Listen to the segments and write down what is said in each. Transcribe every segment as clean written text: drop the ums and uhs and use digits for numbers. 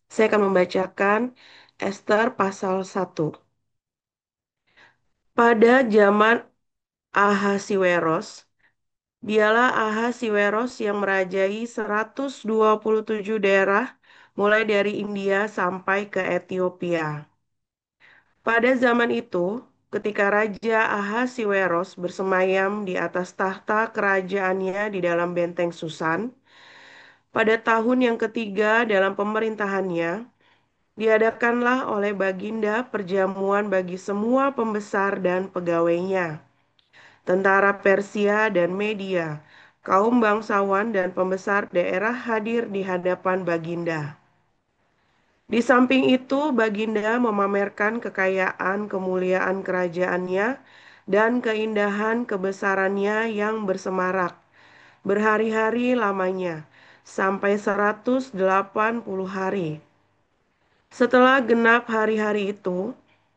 Saya akan membacakan Ester pasal 1. Pada zaman Ahasiweros, dialah Ahasiweros yang merajai 127 daerah mulai dari India sampai ke Ethiopia. Pada zaman itu, ketika Raja Ahasiweros bersemayam di atas tahta kerajaannya di dalam benteng Susan, pada tahun yang ketiga dalam pemerintahannya, diadakanlah oleh Baginda perjamuan bagi semua pembesar dan pegawainya, tentara Persia dan Media, kaum bangsawan dan pembesar daerah hadir di hadapan Baginda. Di samping itu, Baginda memamerkan kekayaan kemuliaan kerajaannya dan keindahan kebesarannya yang bersemarak, berhari-hari lamanya, sampai 180 hari. Setelah genap hari-hari itu,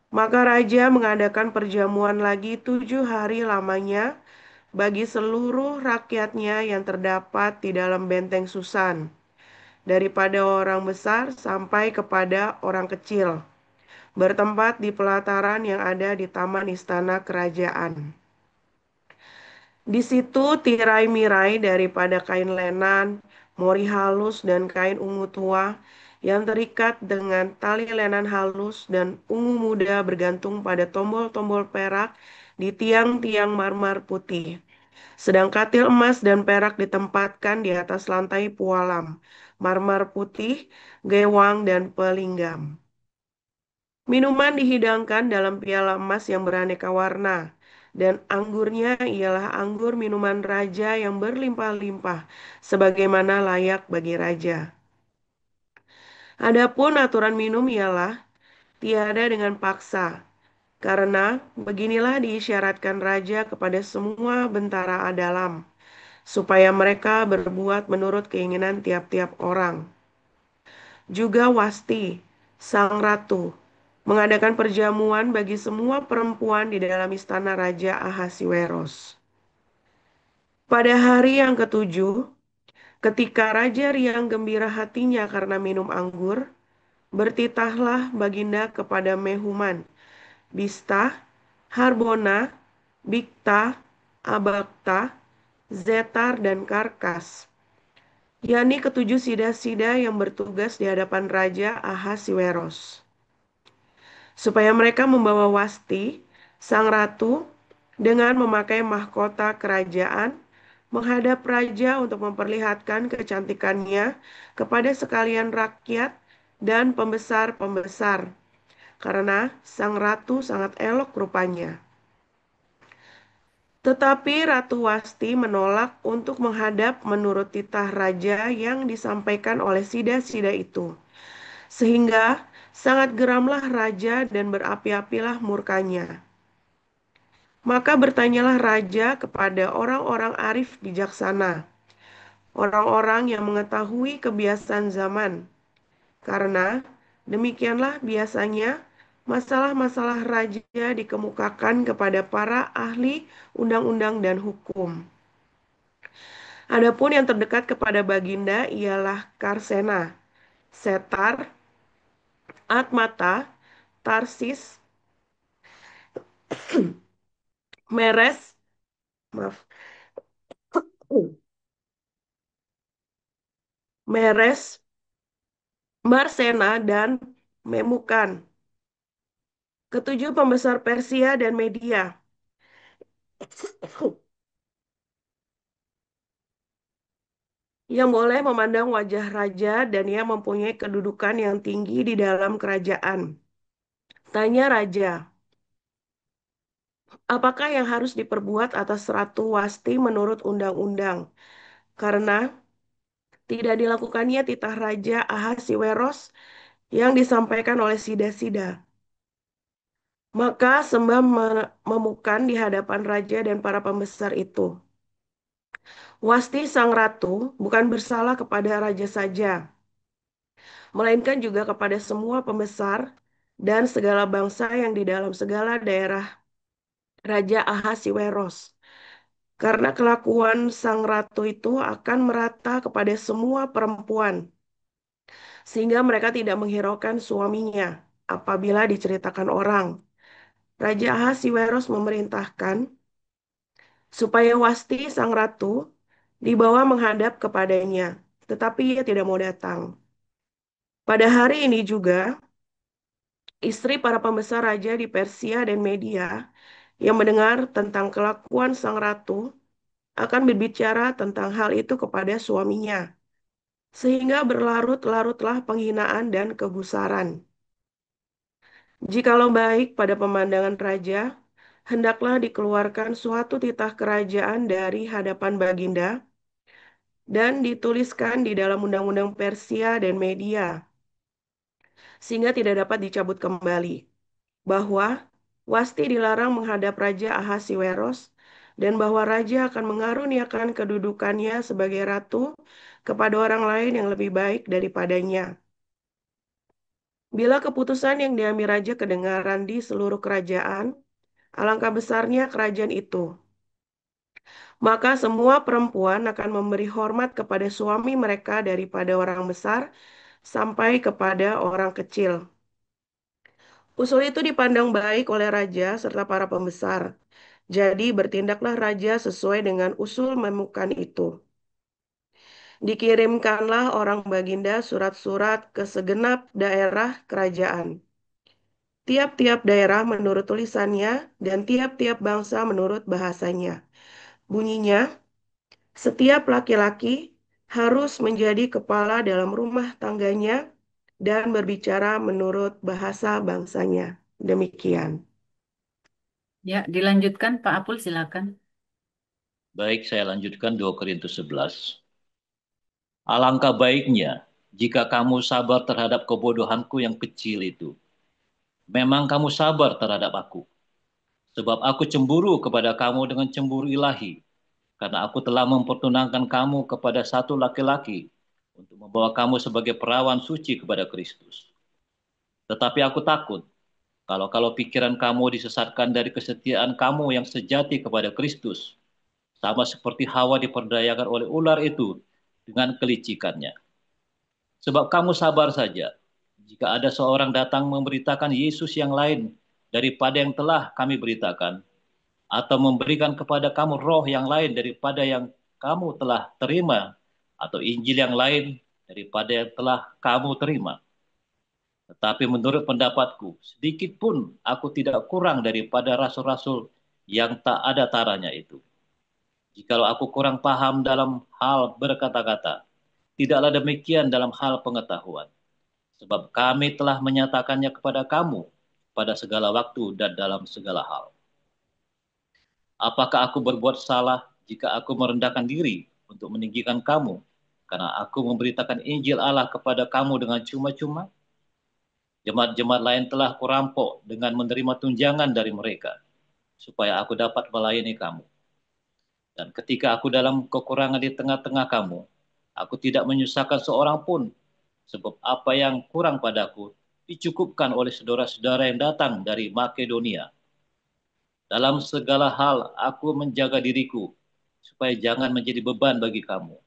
maka raja mengadakan perjamuan lagi 7 hari lamanya bagi seluruh rakyatnya yang terdapat di dalam benteng Susan, daripada orang besar sampai kepada orang kecil, bertempat di pelataran yang ada di taman istana kerajaan. Di situ tirai-mirai daripada kain lenan, mori halus dan kain ungu tua yang terikat dengan tali lenan halus dan ungu muda bergantung pada tombol-tombol perak di tiang-tiang marmer putih. Sedang katil emas dan perak ditempatkan di atas lantai pualam, marmer putih, gewang dan pelinggam. Minuman dihidangkan dalam piala emas yang beraneka warna, dan anggurnya ialah anggur minuman raja yang berlimpah-limpah, sebagaimana layak bagi raja. Adapun aturan minum ialah tiada dengan paksa, karena beginilah diisyaratkan raja kepada semua bentara dalam, supaya mereka berbuat menurut keinginan tiap-tiap orang. Juga Wasti, sang ratu, mengadakan perjamuan bagi semua perempuan di dalam istana Raja Ahasiweros. Pada hari yang ketujuh, ketika Raja riang gembira hatinya karena minum anggur, bertitahlah Baginda kepada Mehuman, Bista, Harbona, Bikta, Abakta, Zetar, dan Karkas, yakni ketujuh sida-sida yang bertugas di hadapan Raja Ahasiweros, supaya mereka membawa Wasti, sang ratu, dengan memakai mahkota kerajaan, menghadap raja untuk memperlihatkan kecantikannya kepada sekalian rakyat dan pembesar-pembesar, karena sang ratu sangat elok rupanya. Tetapi Ratu Wasti menolak untuk menghadap menurut titah raja yang disampaikan oleh sida-sida itu. Sehingga sangat geramlah raja dan berapi-apilah murkanya. Maka bertanyalah raja kepada orang-orang arif bijaksana, orang-orang yang mengetahui kebiasaan zaman, karena demikianlah biasanya masalah-masalah raja dikemukakan kepada para ahli undang-undang dan hukum. Adapun yang terdekat kepada Baginda ialah Karsena, Setar, Atmata, Tarsis, Meres, maaf, Meres, Marsena, dan Memukan, ketujuh pembesar Persia dan Media, yang boleh memandang wajah raja dan yang mempunyai kedudukan yang tinggi di dalam kerajaan. Tanya raja, apakah yang harus diperbuat atas Ratu Wasti menurut undang-undang? Karena tidak dilakukannya titah Raja Ahasiweros yang disampaikan oleh sida-sida. Maka Sembah memukan di hadapan raja dan para pembesar itu. Wasti sang ratu bukan bersalah kepada raja saja, melainkan juga kepada semua pembesar dan segala bangsa yang di dalam segala daerah Raja Ahasiweros. Karena kelakuan sang ratu itu akan merata kepada semua perempuan, sehingga mereka tidak menghiraukan suaminya apabila diceritakan orang. Raja Ahasiweros memerintahkan supaya Wasti sang ratu dibawa menghadap kepadanya, tetapi ia tidak mau datang. Pada hari ini juga, istri para pembesar raja di Persia dan Media yang mendengar tentang kelakuan sang ratu akan berbicara tentang hal itu kepada suaminya, sehingga berlarut-larutlah penghinaan dan kegusaran. Jikalau baik pada pemandangan raja, hendaklah dikeluarkan suatu titah kerajaan dari hadapan Baginda dan dituliskan di dalam undang-undang Persia dan Media, sehingga tidak dapat dicabut kembali, bahwa Wasti dilarang menghadap Raja Ahasiweros dan bahwa raja akan mengaruniakan kedudukannya sebagai ratu kepada orang lain yang lebih baik daripadanya. Bila keputusan yang diambil raja kedengaran di seluruh kerajaan, alangkah besarnya kerajaan itu. Maka semua perempuan akan memberi hormat kepada suami mereka daripada orang besar sampai kepada orang kecil. Usul itu dipandang baik oleh raja serta para pembesar. Jadi bertindaklah raja sesuai dengan usul memukan itu. Dikirimkanlah orang Baginda surat-surat ke segenap daerah kerajaan. Tiap-tiap daerah menurut tulisannya dan tiap-tiap bangsa menurut bahasanya. Bunyinya, setiap laki-laki harus menjadi kepala dalam rumah tangganya dan berbicara menurut bahasa bangsanya. Demikian. Ya, dilanjutkan Pak Apul, silakan. Baik, saya lanjutkan 2 Korintus 11. Alangkah baiknya jika kamu sabar terhadap kebodohanku yang kecil itu. Memang kamu sabar terhadap aku. Sebab aku cemburu kepada kamu dengan cemburu ilahi. Karena aku telah mempertunangkan kamu kepada satu laki-laki untuk membawa kamu sebagai perawan suci kepada Kristus. Tetapi aku takut kalau pikiran kamu disesatkan dari kesetiaan kamu yang sejati kepada Kristus, sama seperti Hawa diperdayakan oleh ular itu dengan kelicikannya. Sebab kamu sabar saja, jika ada seorang datang memberitakan Yesus yang lain daripada yang telah kami beritakan, atau memberikan kepada kamu roh yang lain daripada yang kamu telah terima, atau Injil yang lain daripada yang telah kamu terima. Tetapi menurut pendapatku, sedikit pun aku tidak kurang daripada rasul-rasul yang tak ada taranya itu. Jikalau aku kurang paham dalam hal berkata-kata, tidaklah demikian dalam hal pengetahuan. Sebab kami telah menyatakannya kepada kamu pada segala waktu dan dalam segala hal. Apakah aku berbuat salah jika aku merendahkan diri untuk meninggikan kamu, karena aku memberitakan Injil Allah kepada kamu dengan cuma-cuma? Jemaat-jemaat lain telah kurampok dengan menerima tunjangan dari mereka, supaya aku dapat melayani kamu. Dan ketika aku dalam kekurangan di tengah-tengah kamu, aku tidak menyusahkan seorang pun, sebab apa yang kurang padaku dicukupkan oleh saudara-saudara yang datang dari Makedonia. Dalam segala hal aku menjaga diriku, supaya jangan menjadi beban bagi kamu.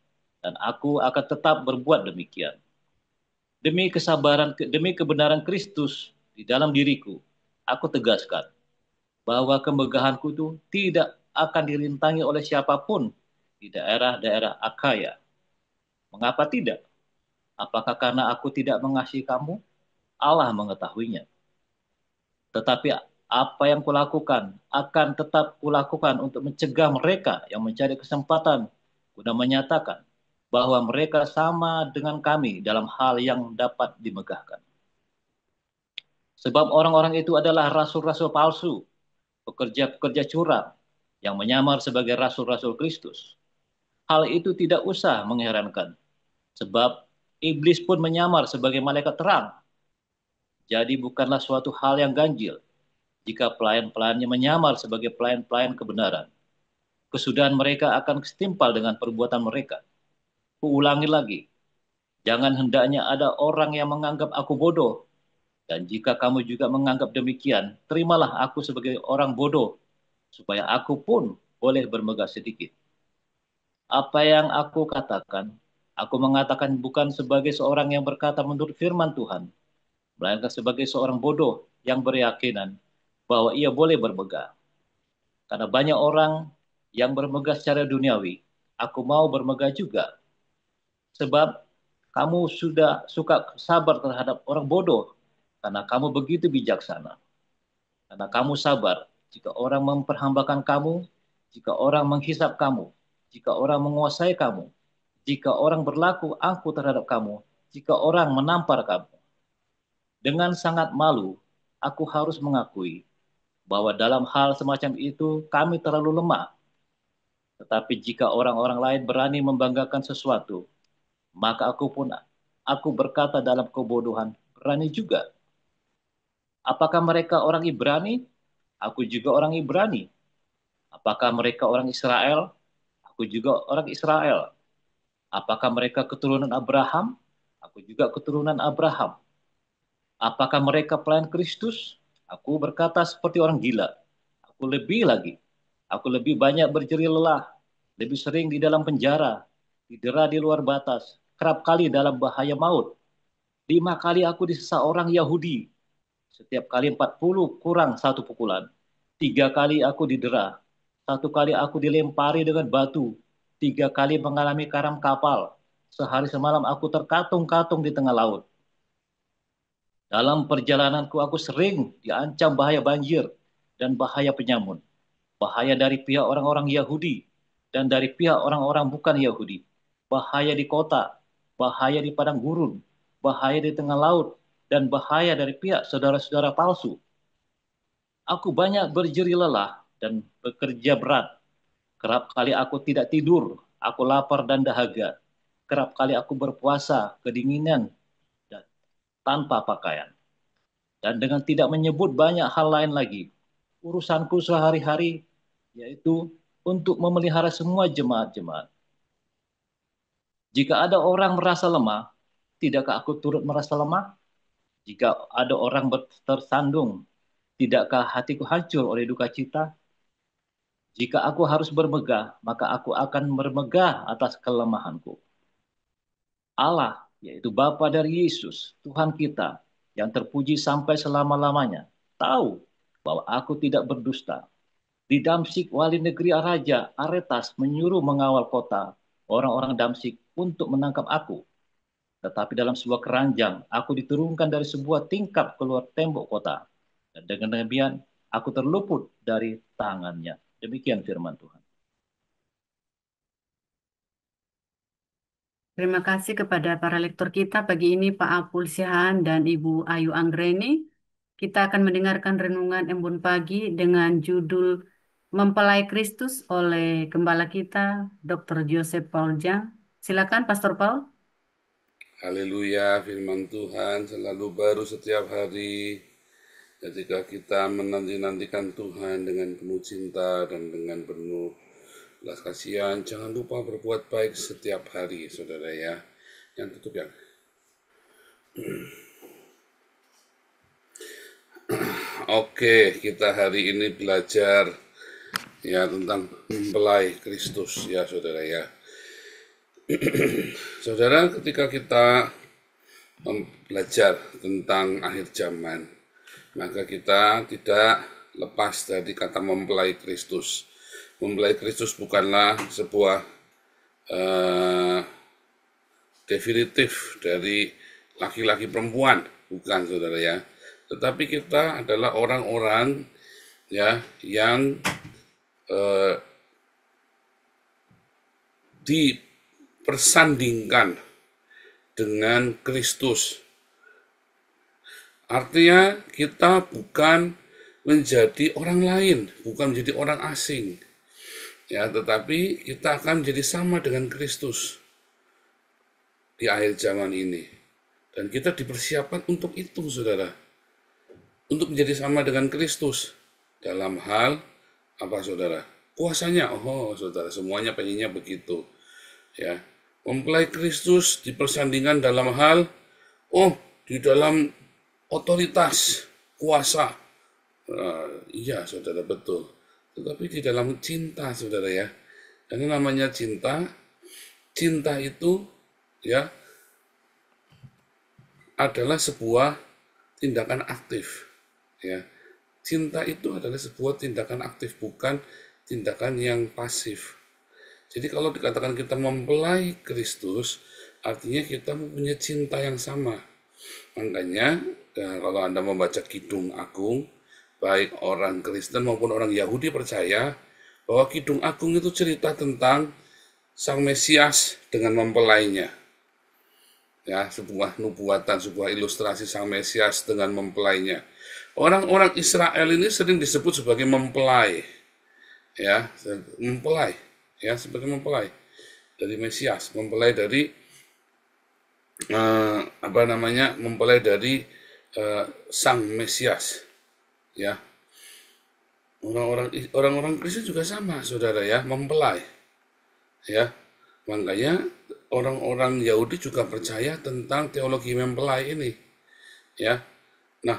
Dan aku akan tetap berbuat demikian. Demi kebenaran Kristus di dalam diriku, aku tegaskan bahwa kemegahanku itu tidak akan dirintangi oleh siapapun di daerah-daerah Akaya. Mengapa tidak? Apakah karena aku tidak mengasihi kamu? Allah mengetahuinya. Tetapi apa yang kulakukan akan tetap kulakukan untuk mencegah mereka yang mencari kesempatan guna menyatakan bahwa mereka sama dengan kami dalam hal yang dapat dimegahkan. Sebab orang-orang itu adalah rasul-rasul palsu, pekerja-pekerja curang yang menyamar sebagai rasul-rasul Kristus. Hal itu tidak usah mengherankan, sebab iblis pun menyamar sebagai malaikat terang. Jadi bukanlah suatu hal yang ganjil jika pelayan-pelayannya menyamar sebagai pelayan-pelayan kebenaran. Kesudahan mereka akan setimpal dengan perbuatan mereka. Kuulangi lagi, jangan hendaknya ada orang yang menganggap aku bodoh. Dan jika kamu juga menganggap demikian, terimalah aku sebagai orang bodoh, supaya aku pun boleh bermegah sedikit. Apa yang aku katakan Aku mengatakan bukan sebagai seorang yang berkata menurut firman Tuhan, melainkan sebagai seorang bodoh yang berkeyakinan bahwa ia boleh bermegah. Karena banyak orang yang bermegah secara duniawi, aku mau bermegah juga. Sebab kamu sudah suka sabar terhadap orang bodoh, karena kamu begitu bijaksana. Karena kamu sabar jika orang memperhambakan kamu, jika orang menghisap kamu, jika orang menguasai kamu, jika orang berlaku angkuh terhadap kamu, jika orang menampar kamu. Dengan sangat malu, aku harus mengakui bahwa dalam hal semacam itu kami terlalu lemah. Tetapi jika orang-orang lain berani membanggakan sesuatu, maka aku berkata dalam kebodohan, berani juga. Apakah mereka orang Ibrani? Aku juga orang Ibrani. Apakah mereka orang Israel? Aku juga orang Israel. Apakah mereka keturunan Abraham? Aku juga keturunan Abraham. Apakah mereka pelayan Kristus? Aku berkata seperti orang gila. Aku lebih lagi. Aku lebih banyak berjerih lelah. Lebih sering di dalam penjara. Didera di luar batas. Kerap kali dalam bahaya maut. 5 kali aku disesa orang Yahudi. Setiap kali 40 kurang satu pukulan. 3 kali aku didera. 1 kali aku dilempari dengan batu. 3 kali mengalami karam kapal. Sehari semalam aku terkatung-katung di tengah laut. Dalam perjalananku aku sering diancam bahaya banjir dan bahaya penyamun. Bahaya dari pihak orang-orang Yahudi dan dari pihak orang-orang bukan Yahudi. Bahaya di kota, bahaya di padang gurun, bahaya di tengah laut, dan bahaya dari pihak saudara-saudara palsu. Aku banyak berjerih lelah dan bekerja berat. Kerap kali aku tidak tidur, aku lapar dan dahaga. Kerap kali aku berpuasa, kedinginan, dan tanpa pakaian. Dan dengan tidak menyebut banyak hal lain lagi. Urusanku sehari-hari yaitu untuk memelihara semua jemaat-jemaat. Jika ada orang merasa lemah, tidakkah aku turut merasa lemah? Jika ada orang tersandung, tidakkah hatiku hancur oleh duka cita? Jika aku harus bermegah, maka aku akan bermegah atas kelemahanku. Allah, yaitu Bapa dari Yesus, Tuhan kita, yang terpuji sampai selama-lamanya, tahu bahwa aku tidak berdusta. Di Damsik, wali negeri Raja Aretas menyuruh mengawal kota orang-orang Damsik untuk menangkap aku. Tetapi dalam sebuah keranjang, aku diturunkan dari sebuah tingkap keluar tembok kota. Dan dengan demikian, aku terluput dari tangannya. Demikian firman Tuhan. Terima kasih kepada para lektor kita pagi ini, Pak Apul Sihaan dan Ibu Ayu Anggreni. Kita akan mendengarkan renungan Embun Pagi dengan judul Mempelai Kristus oleh Gembala kita, Dr. Joseph Paul Jang. Silakan, Pastor Paul. Haleluya, firman Tuhan selalu baru setiap hari. Ketika kita menanti-nantikan Tuhan dengan penuh cinta dan dengan penuh belas kasihan, jangan lupa berbuat baik setiap hari, saudara ya. Yang tutup ya. Oke, kita hari ini belajar ya tentang mempelai Kristus ya, saudara ya. Saudara, ketika kita belajar tentang akhir zaman, maka kita tidak lepas dari kata mempelai Kristus. Mempelai Kristus bukanlah sebuah definitif dari laki-laki perempuan, bukan, saudara ya. Tetapi kita adalah orang-orang ya yang dipersandingkan dengan Kristus. Artinya kita bukan menjadi orang lain, bukan menjadi orang asing. Ya, tetapi kita akan menjadi sama dengan Kristus di akhir zaman ini. Dan kita dipersiapkan untuk itu, saudara. Untuk menjadi sama dengan Kristus. Dalam hal apa, saudara? Kuasanya, saudara, semuanya pengennya begitu. Ya, mempelai Kristus dipersandingkan dalam hal, di dalam otoritas, kuasa. Iya, saudara, betul. Tetapi di dalam cinta, saudara ya. Karena namanya cinta, cinta itu ya adalah sebuah tindakan aktif. Ya, cinta itu adalah sebuah tindakan aktif, bukan tindakan yang pasif. Jadi kalau dikatakan kita mempelai Kristus, artinya kita mempunyai cinta yang sama. Makanya kalau Anda membaca Kidung Agung, baik orang Kristen maupun orang Yahudi percaya bahwa Kidung Agung itu cerita tentang Sang Mesias dengan mempelainya. Ya, sebuah nubuatan, sebuah ilustrasi Sang Mesias dengan mempelainya. Orang-orang Israel ini sering disebut sebagai mempelai, ya, mempelai, ya, sebagai mempelai dari Mesias, mempelai dari mempelai dari Sang Mesias, ya. Orang-orang Kristen juga sama, saudara, ya, mempelai, ya. Makanya orang-orang Yahudi juga percaya tentang teologi mempelai ini, ya. Nah,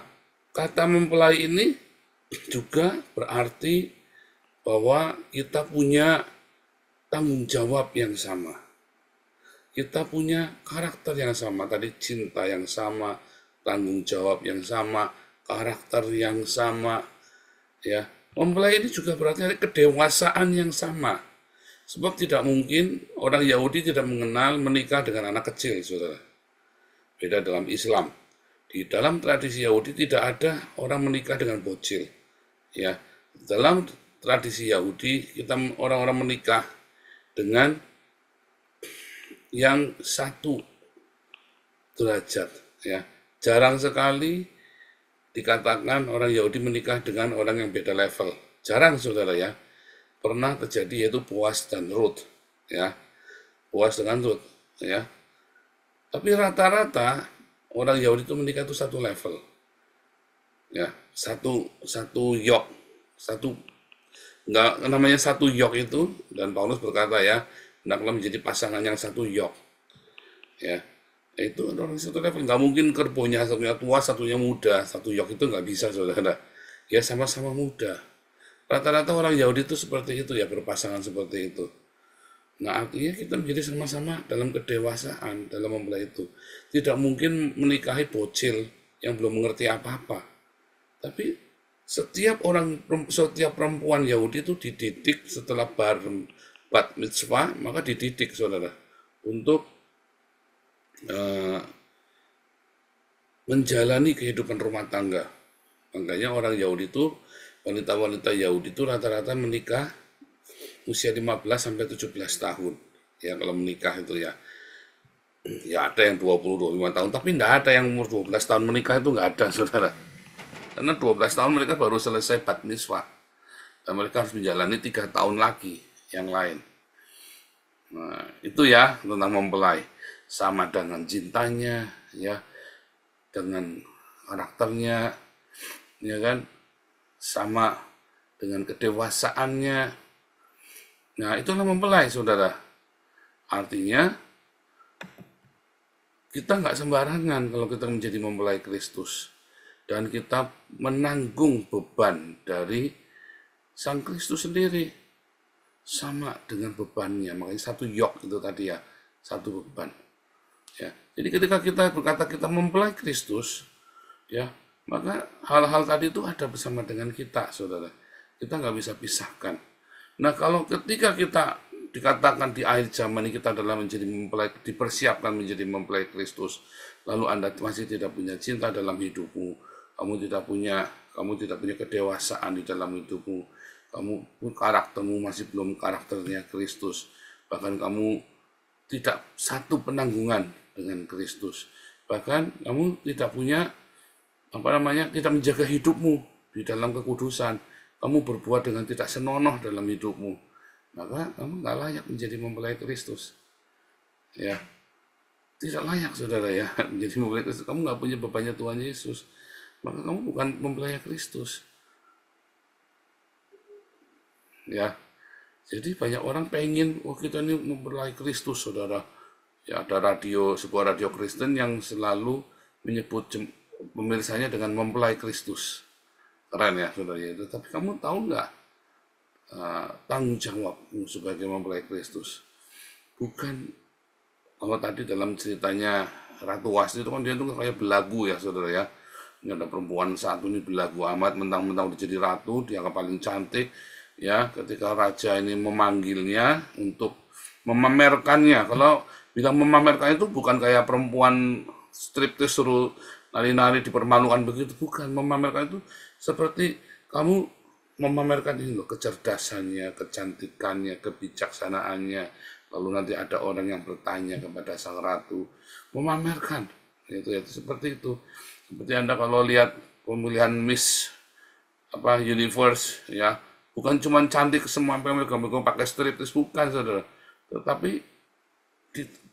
kata mempelai ini juga berarti bahwa kita punya tanggung jawab yang sama. Kita punya karakter yang sama, tadi cinta yang sama, tanggung jawab yang sama, karakter yang sama, ya. Mempelai ini juga berarti ada kedewasaan yang sama. Sebab tidak mungkin orang Yahudi tidak mengenal menikah dengan anak kecil, saudara. Beda dalam Islam. Di dalam tradisi Yahudi tidak ada orang menikah dengan bocil. Ya, dalam tradisi Yahudi kita orang-orang menikah dengan yang satu derajat. Ya, jarang sekali dikatakan orang Yahudi menikah dengan orang yang beda level. Jarang, saudara, ya. Pernah terjadi, yaitu Boaz dan Ruth, ya, Boaz dengan Ruth, ya. Tapi rata-rata orang Yahudi itu menikah itu satu level, ya, satu yok, enggak, namanya satu yok itu, dan Paulus berkata, ya, hendaklah menjadi pasangan yang satu yok, ya, itu orang satu level. Nggak mungkin kerbonya satunya tua, satunya muda, satu yok itu nggak bisa, saudara, ya, sama-sama muda. Rata-rata orang Yahudi itu seperti itu, ya, berpasangan seperti itu. Nah, artinya kita menjadi sama-sama dalam kedewasaan dalam mempelai itu. Tidak mungkin menikahi bocil yang belum mengerti apa-apa. Tapi setiap perempuan Yahudi itu dididik setelah bat mitzvah, maka dididik, saudara, untuk menjalani kehidupan rumah tangga. Makanya orang Yahudi itu, wanita-wanita Yahudi itu rata-rata menikah usia 15 sampai 17 tahun. Ya, kalau menikah itu, ya. Ya, ada yang 20-25 tahun, tapi enggak ada yang umur 12 tahun menikah, itu enggak ada, saudara. Karena 12 tahun mereka baru selesai bat mitzvah. Dan mereka harus menjalani 3 tahun lagi yang lain. Nah, itu, ya, tentang mempelai. Sama dengan cintanya, ya, dengan karakternya, ya kan, sama dengan kedewasaannya. Nah, itulah mempelai, saudara. Artinya kita nggak sembarangan kalau kita menjadi mempelai Kristus, dan kita menanggung beban dari Sang Kristus sendiri sama dengan bebannya. Makanya satu yok itu tadi, ya, satu beban, ya. Jadi ketika kita berkata kita mempelai Kristus, ya, maka hal-hal tadi itu ada bersama dengan kita, saudara. Kita nggak bisa pisahkan. Nah, kalau ketika kita dikatakan di akhir zaman ini kita adalah menjadi mempelai, dipersiapkan menjadi mempelai Kristus, lalu Anda masih tidak punya cinta dalam hidupmu, kamu tidak punya kedewasaan di dalam hidupmu, karaktermu masih belum karakternya Kristus, bahkan kamu tidak satu penanggungan dengan Kristus, bahkan kamu tidak punya tidak menjaga hidupmu di dalam kekudusan, kamu berbuat dengan tidak senonoh dalam hidupmu, maka kamu nggak layak menjadi mempelai Kristus, ya, tidak layak, saudara, ya, menjadi mempelai Kristus. Kamu nggak punya bebannya Tuhan Yesus, maka kamu bukan mempelai Kristus, ya. Jadi banyak orang pengen, kita ini mempelai Kristus, saudara. Ya, ada sebuah radio Kristen yang selalu menyebut pemirsanya dengan mempelai Kristus. Keren, ya, saudara, itu. Tapi kamu tahu nggak tanggung jawabmu sebagai mempelai Kristus? Bukan Kalau tadi dalam ceritanya Ratu Wasti itu kan dia tuh kayak belagu ya saudara ya. Ini ada perempuan satu ini belagu amat, mentang-mentang udah jadi ratu, dia paling cantik ya. Ketika raja ini memanggilnya untuk memamerkannya, kalau bilang memamerkan itu bukan kayak perempuan striptis suruh nari-nari dipermalukan begitu, bukan. Memamerkan itu seperti kamu memamerkan ini loh, kecerdasannya, kecantikannya, kebijaksanaannya. Lalu nanti ada orang yang bertanya kepada sang ratu, memamerkan, itu seperti itu. Seperti Anda kalau lihat pemilihan Miss Universe ya, bukan cuma cantik semua mereka pakai striptease, bukan saudara, tetapi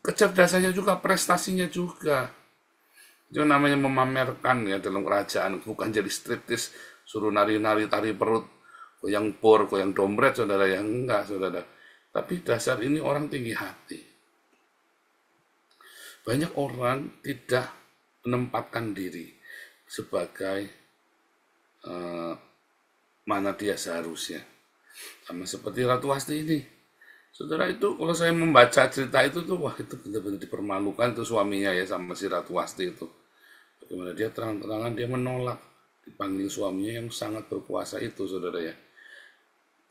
kecerdasannya juga, prestasinya juga. Itu namanya memamerkan ya dalam kerajaan, bukan jadi striptease suruh nari-nari tari perut, goyang bor, goyang dompet saudara ya, enggak saudara. Tapi dasar ini orang tinggi hati. Banyak orang tidak menempatkan diri sebagai mana dia seharusnya. Sama seperti Ratu Wasti ini. Saudara, itu kalau saya membaca cerita itu tuh, wah itu benar-benar dipermalukan tuh suaminya ya sama si Ratu Wasti itu. Bagaimana dia terang-terangan dia menolak dipanggil suaminya yang sangat berkuasa itu saudara ya.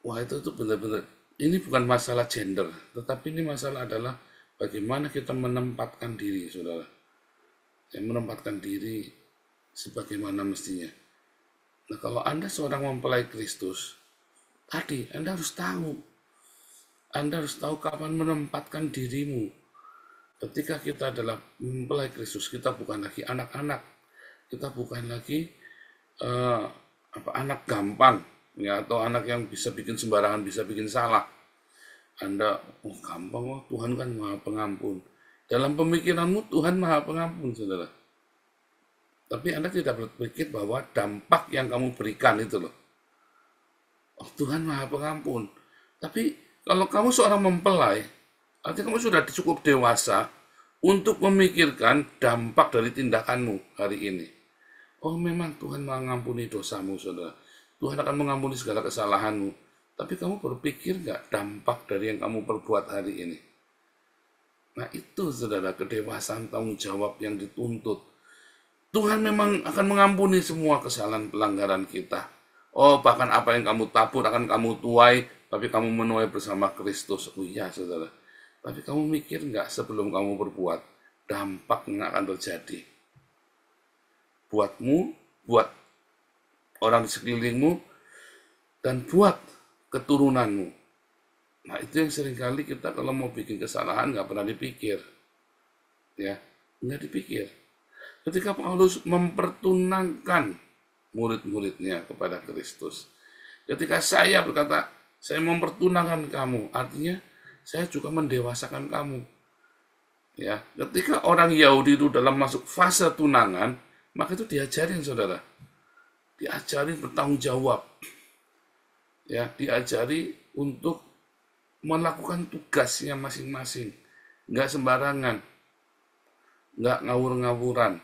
Wah itu tuh benar-benar, ini bukan masalah gender, tetapi ini masalah adalah bagaimana kita menempatkan diri, saudara. Yang menempatkan diri sebagaimana mestinya. Nah, kalau Anda seorang mempelai Kristus, tadi Anda harus tahu. Anda harus tahu kapan menempatkan dirimu. Ketika kita adalah mempelai Kristus, kita bukan lagi anak-anak. Kita bukan lagi anak gampang, ya, atau anak yang bisa bikin sembarangan, bisa bikin salah. Anda, gampang, Tuhan kan Maha Pengampun. Dalam pemikiranmu Tuhan Maha Pengampun, saudara. Tapi Anda tidak berpikir bahwa dampak yang kamu berikan itu loh. Tuhan Maha Pengampun. Tapi kalau kamu seorang mempelai, artinya kamu sudah cukup dewasa untuk memikirkan dampak dari tindakanmu hari ini. Memang Tuhan mengampuni dosamu, saudara. Tuhan akan mengampuni segala kesalahanmu. Tapi kamu berpikir nggak dampak dari yang kamu perbuat hari ini? Nah itu saudara, kedewasaan tanggung jawab yang dituntut. Tuhan memang akan mengampuni semua kesalahan pelanggaran kita. Bahkan apa yang kamu tabur akan kamu tuai, tapi kamu menuai bersama Kristus. Iya saudara. Tapi kamu mikir nggak sebelum kamu berbuat, dampak yang akan terjadi? Buatmu, buat orang di sekelilingmu, dan buat keturunanmu. Nah itu yang seringkali kita kalau mau bikin kesalahan nggak pernah dipikir, ya nggak dipikir. Ketika Paulus mempertunangkan murid-muridnya kepada Kristus, ketika saya berkata saya mempertunangkan kamu, artinya saya juga mendewasakan kamu. Ya, ketika orang Yahudi itu dalam masuk fase tunangan, maka itu diajarin saudara, diajarin bertanggung jawab. Ya, diajari untuk melakukan tugasnya masing-masing, nggak sembarangan, nggak ngawur-ngawuran,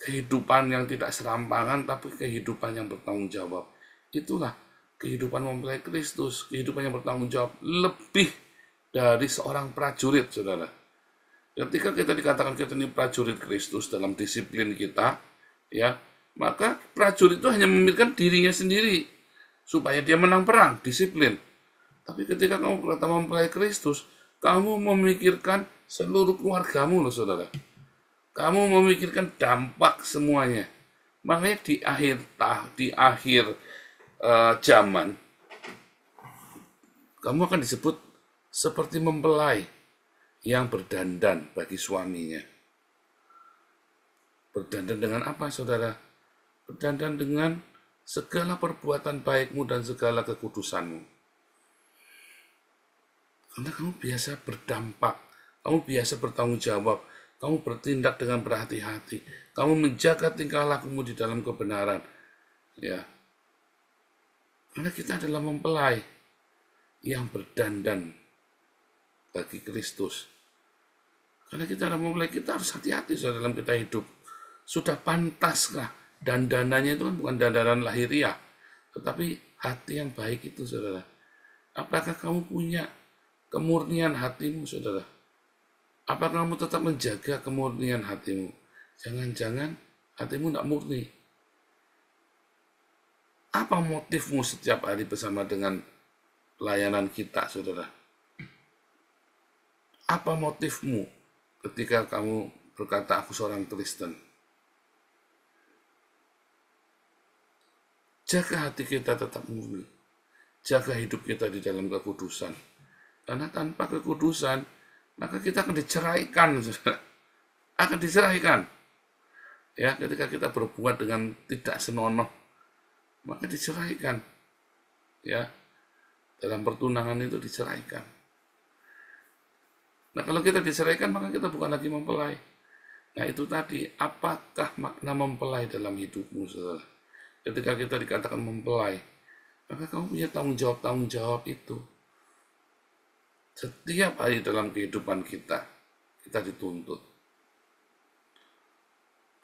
kehidupan yang tidak serampangan, tapi kehidupan yang bertanggung jawab. Itulah kehidupan mempelai Kristus, kehidupan yang bertanggung jawab lebih dari seorang prajurit, saudara. Ketika kita dikatakan kita ini prajurit Kristus dalam disiplin kita, ya, maka prajurit itu hanya memikirkan dirinya sendiri, supaya dia menang perang, disiplin. Tapi ketika kamu berkata mempelai Kristus, kamu memikirkan seluruh keluargamu loh saudara. Kamu memikirkan dampak semuanya. Makanya di akhir zaman, kamu akan disebut seperti mempelai yang berdandan bagi suaminya. Berdandan dengan apa saudara? Berdandan dengan segala perbuatan baikmu dan segala kekudusanmu. Karena kamu biasa berdampak, kamu biasa bertanggung jawab, kamu bertindak dengan berhati-hati, kamu menjaga tingkah lakumu di dalam kebenaran. Ya. Karena kita adalah mempelai yang berdandan bagi Kristus. Karena kita adalah mempelai, kita harus hati-hati dalam kita hidup. Sudah pantaskah? Dan dandananya itu kan bukan dandanan lahiriah, tetapi hati yang baik itu, saudara. Apakah kamu punya kemurnian hatimu, saudara? Apa kamu tetap menjaga kemurnian hatimu? Jangan-jangan hatimu tidak murni. Apa motifmu setiap hari bersama dengan pelayanan kita, saudara? Apa motifmu ketika kamu berkata, aku seorang Kristen? Jaga hati kita tetap murni. Jaga hidup kita di dalam kekudusan. Karena tanpa kekudusan, maka kita akan diceraikan, saudara. Akan diceraikan. Ya, ketika kita berbuat dengan tidak senonoh, maka diceraikan. Ya, dalam pertunangan itu diceraikan. Nah, kalau kita diceraikan, maka kita bukan lagi mempelai. Nah, itu tadi, apakah makna mempelai dalam hidupmu, saudara? Ketika kita dikatakan mempelai, maka kamu punya tanggung jawab itu. Setiap hari dalam kehidupan kita dituntut.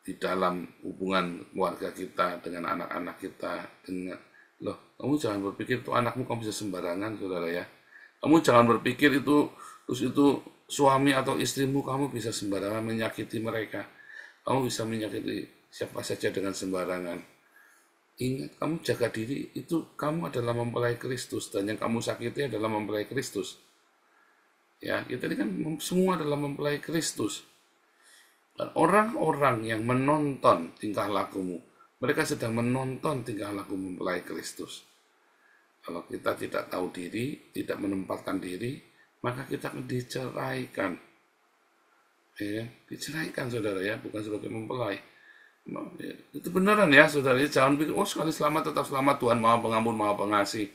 Di dalam hubungan keluarga kita, dengan anak-anak kita, kamu jangan berpikir itu anakmu kamu bisa sembarangan, saudara ya. Kamu jangan berpikir itu suami atau istrimu kamu bisa sembarangan menyakiti mereka. Kamu bisa menyakiti siapa saja dengan sembarangan. Ingat, kamu jaga diri, itu kamu adalah mempelai Kristus, dan yang kamu sakiti adalah mempelai Kristus. Ya, kita ini kan semua adalah mempelai Kristus. Dan orang-orang yang menonton tingkah lakumu, mereka sedang menonton tingkah laku mempelai Kristus. Kalau kita tidak tahu diri, tidak menempatkan diri, maka kita akan diceraikan. Ya, diceraikan, saudara ya, bukan sebagai mempelai. Itu beneran ya, saudara. Jangan pikir, sekali selamat tetap selamat, Tuhan Maha Pengampun, Maha Pengasih.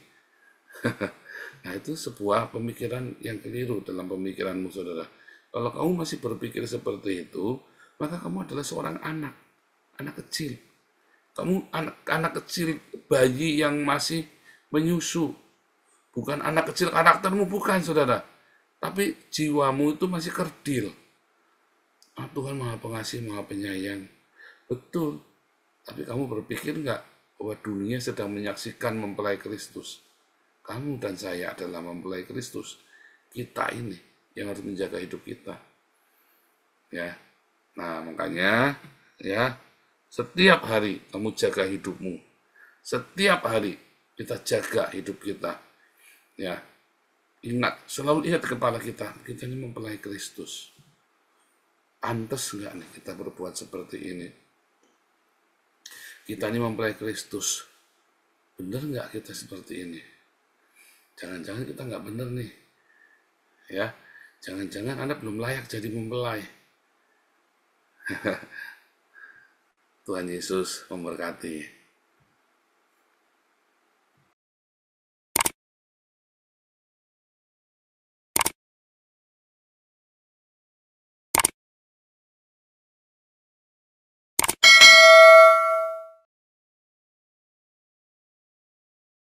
Nah, itu sebuah pemikiran yang keliru dalam pemikiranmu, saudara. Kalau kamu masih berpikir seperti itu, maka kamu adalah seorang anak kecil. Kamu anak kecil, bayi yang masih menyusu. Bukan anak kecil karaktermu, bukan, saudara. Tapi jiwamu itu masih kerdil. Tuhan Maha Pengasih, Maha Penyayang. Betul. Tapi kamu berpikir enggak bahwa dunia sedang menyaksikan mempelai Kristus? Kamu dan saya adalah mempelai Kristus. Kita ini yang harus menjaga hidup kita. Ya. Nah, makanya ya, setiap hari kamu jaga hidupmu. Setiap hari kita jaga hidup kita. Ya. Ingat, selalu ingat kepala kita ini mempelai Kristus. Pantas enggak nih kita berbuat seperti ini? Kita ini mempelai Kristus. Benar enggak kita seperti ini? Jangan-jangan kita enggak benar nih. Ya, jangan-jangan Anda belum layak jadi mempelai. Tuhan Yesus memberkati.